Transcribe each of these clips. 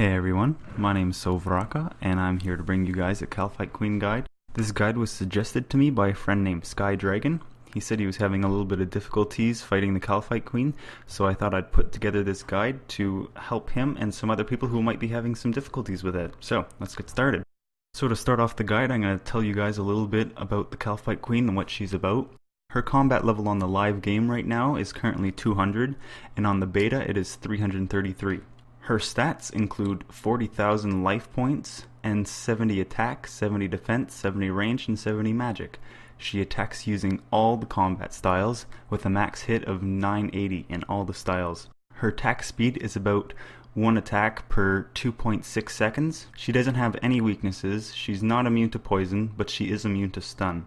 Hey everyone, my name is Sovraka, and I'm here to bring you guys a Kalphite Queen guide. This guide was suggested to me by a friend named Sky Dragon. He said he was having a little bit of difficulties fighting the Kalphite Queen, so I thought I'd put together this guide to help him and some other people who might be having some difficulties with it. So, let's get started. So to start off the guide, I'm going to tell you guys a little bit about the Kalphite Queen and what she's about. Her combat level on the live game right now is currently 200, and on the beta it is 333. Her stats include 40,000 life points and 70 attack, 70 defense, 70 range, and 70 magic. She attacks using all the combat styles with a max hit of 980 in all the styles. Her attack speed is about 1 attack per 2.6 seconds. She doesn't have any weaknesses, she's not immune to poison, but she is immune to stun.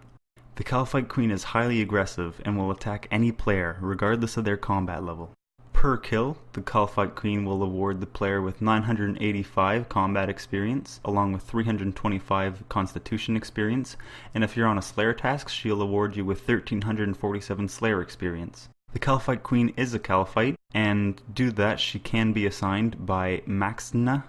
The Kalphite Queen is highly aggressive and will attack any player, regardless of their combat level. Per kill, the Kalphite Queen will award the player with 985 combat experience, along with 325 constitution experience, and if you're on a Slayer task, she'll award you with 1347 Slayer experience. The Kalphite Queen is a Kalphite, and due to that, she can be assigned by Maxna,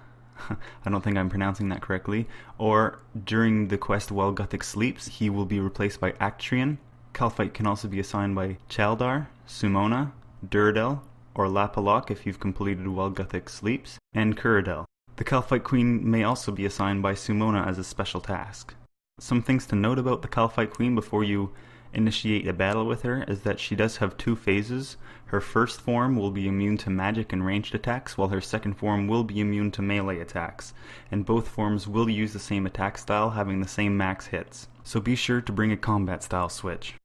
I don't think I'm pronouncing that correctly, or during the quest While Guthic Sleeps, he will be replaced by Actrian. Kalphite can also be assigned by Chaldar, Sumona, Duradel, or Lapalok if you've completed While Guthic Sleeps, and Kuradel. The Kalphite Queen may also be assigned by Sumona as a special task. Some things to note about the Kalphite Queen before you initiate a battle with her is that she does have two phases. Her first form will be immune to magic and ranged attacks, while her second form will be immune to melee attacks, and both forms will use the same attack style, having the same max hits. So be sure to bring a combat style switch.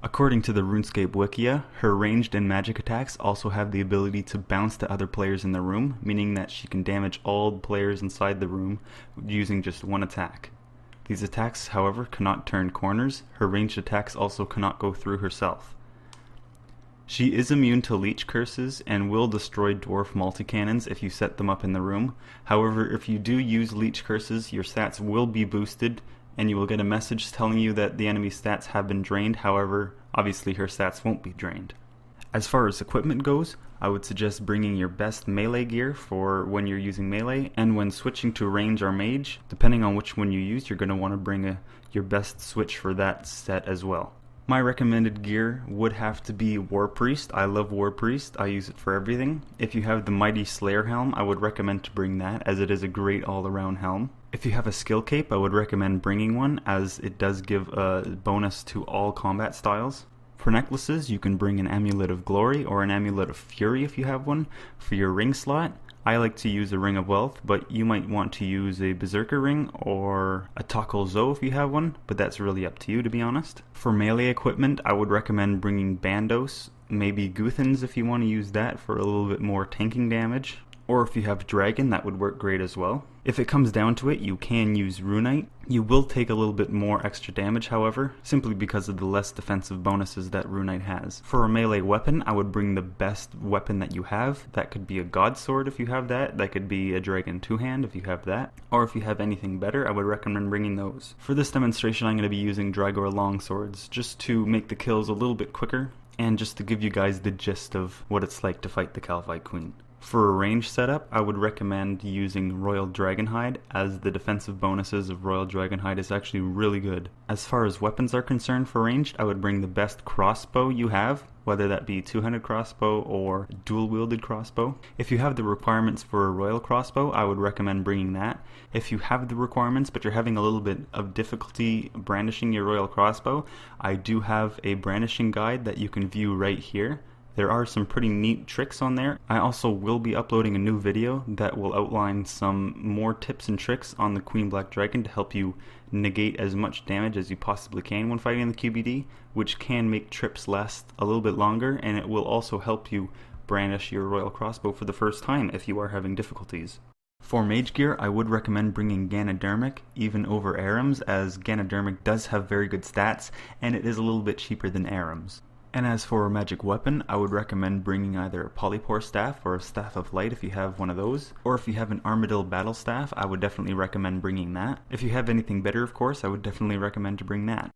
According to the RuneScape Wikia, her ranged and magic attacks also have the ability to bounce to other players in the room, meaning that she can damage all the players inside the room using just one attack. These attacks, however, cannot turn corners. Her ranged attacks also cannot go through herself. She is immune to leech curses and will destroy dwarf multi-cannons if you set them up in the room. However, if you do use leech curses, your stats will be boosted, and you will get a message telling you that the enemy's stats have been drained. However, obviously her stats won't be drained. As far as equipment goes, I would suggest bringing your best melee gear for when you're using melee, and when switching to range or mage, depending on which one you use, you're going to want to bring your best switch for that set as well. My recommended gear would have to be War Priest. I love War Priest. I use it for everything. If you have the Mighty Slayer helm, I would recommend to bring that, as it is a great all-around helm. If you have a skill cape, I would recommend bringing one, as it does give a bonus to all combat styles. For necklaces, you can bring an Amulet of Glory or an Amulet of Fury if you have one. For your ring slot, I like to use a Ring of Wealth, but you might want to use a Berserker Ring or a Tokkul Zo if you have one, but that's really up to you, to be honest. For melee equipment, I would recommend bringing Bandos, maybe Guthans if you want to use that for a little bit more tanking damage. Or if you have Dragon, that would work great as well. If it comes down to it, you can use Runite. You will take a little bit more extra damage, however, simply because of the less defensive bonuses that Runite has. For a melee weapon, I would bring the best weapon that you have. That could be a God Sword if you have that. That could be a Dragon Two-Hand if you have that. Or if you have anything better, I would recommend bringing those. For this demonstration, I'm going to be using Dragor Longswords, just to make the kills a little bit quicker, and just to give you guys the gist of what it's like to fight the Kalphite Queen. For a range setup, I would recommend using Royal Dragonhide, as the defensive bonuses of Royal Dragonhide is actually really good. As far as weapons are concerned for ranged, I would bring the best crossbow you have, whether that be two-handed crossbow or dual-wielded crossbow. If you have the requirements for a Royal Crossbow, I would recommend bringing that. If you have the requirements but you're having a little bit of difficulty brandishing your Royal Crossbow, I do have a brandishing guide that you can view right here. There are some pretty neat tricks on there. I also will be uploading a new video that will outline some more tips and tricks on the Queen Black Dragon to help you negate as much damage as you possibly can when fighting the QBD, which can make trips last a little bit longer, and it will also help you brandish your Royal Crossbow for the first time if you are having difficulties. For mage gear, I would recommend bringing Ganodermic even over Arams, as Ganodermic does have very good stats, and it is a little bit cheaper than Arams. And as for a magic weapon, I would recommend bringing either a Polypore Staff or a Staff of Light if you have one of those. Or if you have an Armadil Battle Staff, I would definitely recommend bringing that. If you have anything better, of course, I would definitely recommend to bring that.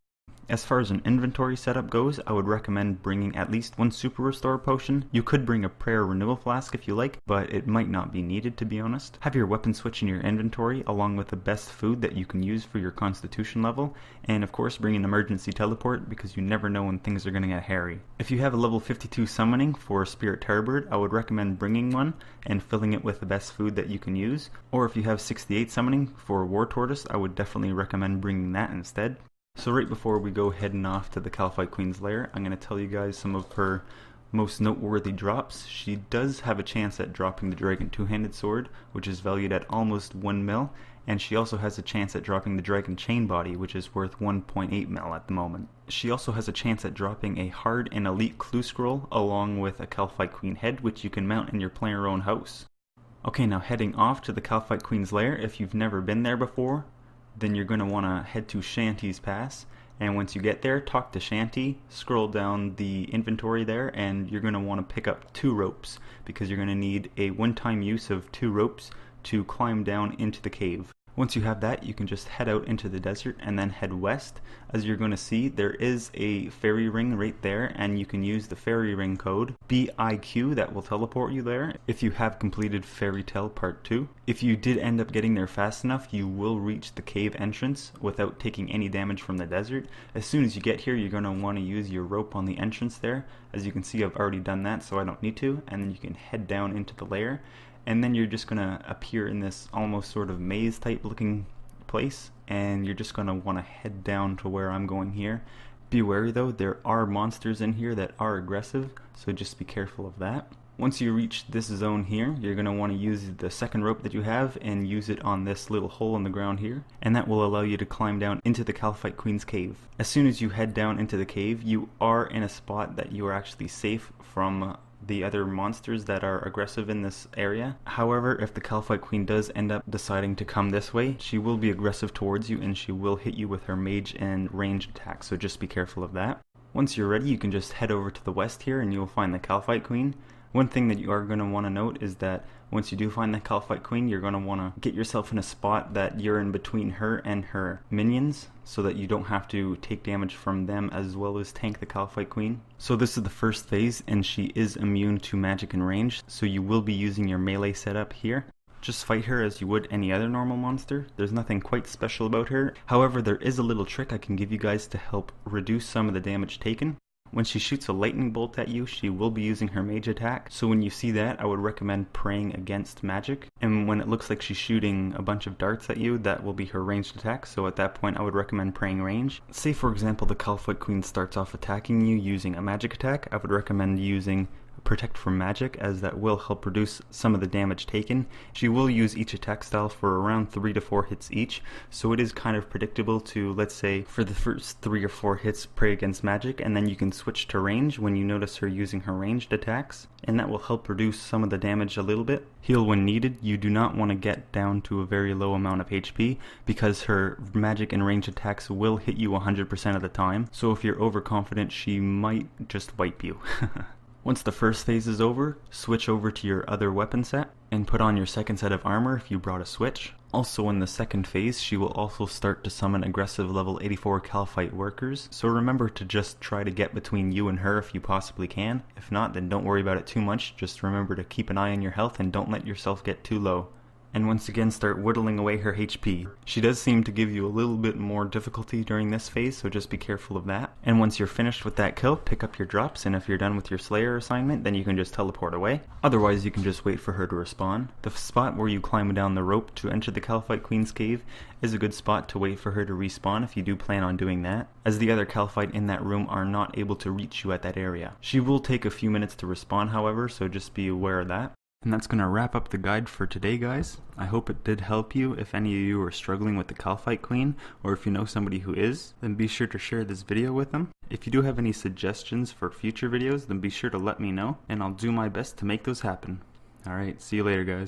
As far as an inventory setup goes, I would recommend bringing at least one super restore potion. You could bring a prayer renewal flask if you like, but it might not be needed, to be honest. Have your weapon switch in your inventory along with the best food that you can use for your constitution level, and of course bring an emergency teleport because you never know when things are going to get hairy. If you have a level 52 summoning for Spirit Terrorbird, I would recommend bringing one and filling it with the best food that you can use. Or if you have 68 summoning for War Tortoise, I would definitely recommend bringing that instead. So right before we go heading off to the Kalphite Queen's lair, I'm going to tell you guys some of her most noteworthy drops. She does have a chance at dropping the Dragon Two-Handed Sword, which is valued at almost 1 mil, and she also has a chance at dropping the Dragon Chain Body, which is worth 1.8 mil at the moment. She also has a chance at dropping a hard and elite clue scroll along with a Kalphite Queen head, which you can mount in your player own house. Okay, now heading off to the Kalphite Queen's lair, if you've never been there before, then you're going to want to head to Shanty's Pass, and once you get there, talk to Shanty, scroll down the inventory there, and you're going to want to pick up 2 ropes, because you're going to need a one-time use of 2 ropes to climb down into the cave. Once you have that, you can just head out into the desert and then head west. As you're going to see, there is a fairy ring right there, and you can use the fairy ring code BIQ that will teleport you there if you have completed Fairy Tale Part 2. If you did end up getting there fast enough, you will reach the cave entrance without taking any damage from the desert. As soon as you get here, you're going to want to use your rope on the entrance there. As you can see, I've already done that, so I don't need to, and then you can head down into the lair. And then you're just going to appear in this almost sort of maze type looking place, and you're just going to want to head down to where I'm going here. Be wary though, there are monsters in here that are aggressive, so just be careful of that. Once you reach this zone here, you're going to want to use the second rope that you have and use it on this little hole in the ground here, and that will allow you to climb down into the Kalphite Queen's cave. As soon as you head down into the cave, you are in a spot that you are actually safe from the other monsters that are aggressive in this area. However, if the Kalphite Queen does end up deciding to come this way, she will be aggressive towards you and she will hit you with her mage and ranged attacks, so just be careful of that. Once you're ready, you can just head over to the west here and you'll find the Kalphite Queen. One thing that you are going to want to note is that once you do find the Kalphite Queen, you're going to want to get yourself in a spot that you're in between her and her minions, so that you don't have to take damage from them as well as tank the Kalphite Queen. So this is the first phase, and she is immune to magic and range, so you will be using your melee setup here. Just fight her as you would any other normal monster. There's nothing quite special about her. However, there is a little trick I can give you guys to help reduce some of the damage taken. When she shoots a lightning bolt at you, she will be using her mage attack, so when you see that, I would recommend praying against magic. And when it looks like she's shooting a bunch of darts at you, that will be her ranged attack, so at that point I would recommend praying range. Say for example the Kalphite Queen starts off attacking you using a magic attack, I would recommend using Protect from Magic, as that will help reduce some of the damage taken. She will use each attack style for around 3 to 4 hits each, so it is kind of predictable to, let's say, for the first 3 or 4 hits pray against magic, and then you can switch to range when you notice her using her ranged attacks, and that will help reduce some of the damage a little bit. Heal when needed. You do not want to get down to a very low amount of HP, because her magic and ranged attacks will hit you 100% of the time, so if you're overconfident, she might just wipe you. Once the first phase is over, switch over to your other weapon set and put on your second set of armor if you brought a switch. Also in the second phase, she will also start to summon aggressive level 84 Kalphite workers, so remember to just try to get between you and her if you possibly can. If not, then don't worry about it too much, just remember to keep an eye on your health and don't let yourself get too low. And once again start whittling away her HP. She does seem to give you a little bit more difficulty during this phase, so just be careful of that. And once you're finished with that kill, pick up your drops, and if you're done with your Slayer assignment, then you can just teleport away. Otherwise, you can just wait for her to respawn. The spot where you climb down the rope to enter the Kalphite Queen's cave is a good spot to wait for her to respawn if you do plan on doing that, as the other Kalphite in that room are not able to reach you at that area. She will take a few minutes to respawn, however, so just be aware of that. And that's going to wrap up the guide for today, guys. I hope it did help you. If any of you are struggling with the Kalphite Queen, or if you know somebody who is, then be sure to share this video with them. If you do have any suggestions for future videos, then be sure to let me know, and I'll do my best to make those happen. Alright, see you later, guys.